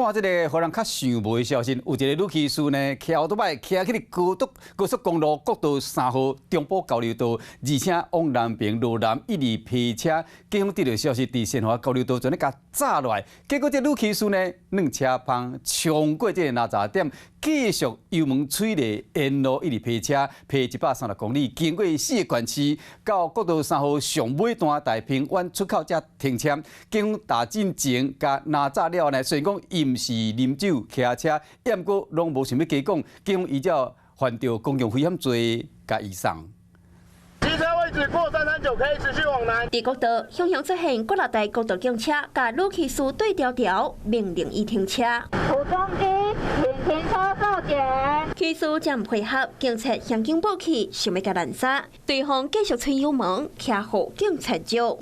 看这个，互人较想袂小心，有一个女骑士呢，骑奥多摆骑去咧高速公路国道3号中部交流道，而且往南边路南一里皮车，警方得到消息，伫新华交流道全咧甲炸落来，结果这女骑士呢，软车帮冲过这个哪吒点，继续油门催咧沿路一里皮车，骑136公里，经过4个县市，到国道3号上尾段大平湾出口才停车，警方打进前甲哪吒了呢，虽然讲伊毋是啉酒骑车，也毋过拢无想要加讲，警方依照犯着公共危险罪甲移送。机车位置过339可以持续往南。伫国道向出现国六台国道警车，甲女骑士对调，命令伊停车。途中机，请停车受检。骑士才唔配合，警察向警报器，想要甲拦杀，对方继续吹油门，骑互警察招。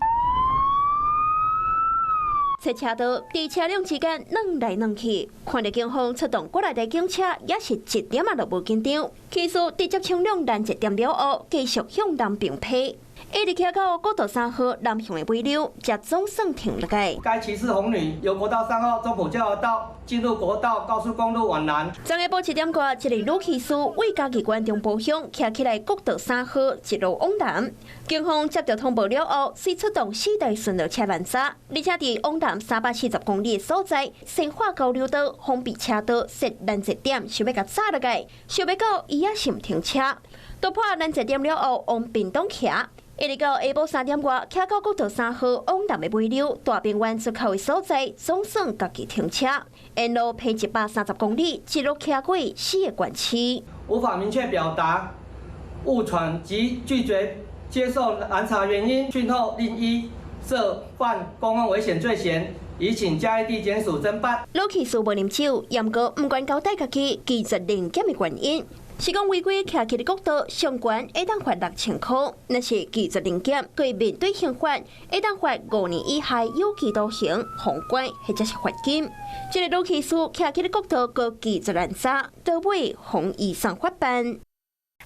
车车道伫车辆之间软来软去，看到警方出动过来的警车，也是一点也都无紧张。骑士直接冲两拦截点了后，继续向南并批。一直骑到国道3号南向的尾流，才总算停落来。该骑士红女由国道3号中埔交流道进入国道高速公路往南。昨下晡7点多，一个女骑士为嘉义县中部乡骑起来国道3号一路往南，警方接到通报了后，遂出动4台巡逻车拦杀，而且伫往南340公里的所在，新化交流道封闭车道设拦截点，想要甲炸落来，想要到伊也是唔停车，突破拦截点了后往屏东骑。一直到下晡3点外，骑到国道3号往南的尾流大平湾出口的所在，总算家己停车，沿路骑130公里，一路骑过4个县市。无法明确表达误传及拒绝接受拦查原因，讯后另依涉犯公共危险罪嫌，已请嘉义地检署侦办。女骑士无啉酒，也毋过毋愿交代家己技术零检的原因。是讲违规骑起的国道上悬会当罚6000块，那是技术零检，对面对刑法会当罚5年以下有期徒刑、罚款或者是罚金。这个女骑士骑起的国道个技术拦杀，到尾红以上法办。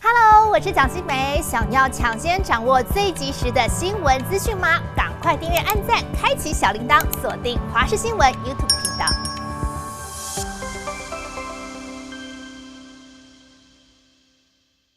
Hello， 我是蒋欣梅。想要抢先掌握最及时的新闻资讯吗？赶快订阅、按赞、开启小铃铛，锁定华视新闻 YouTube 频道。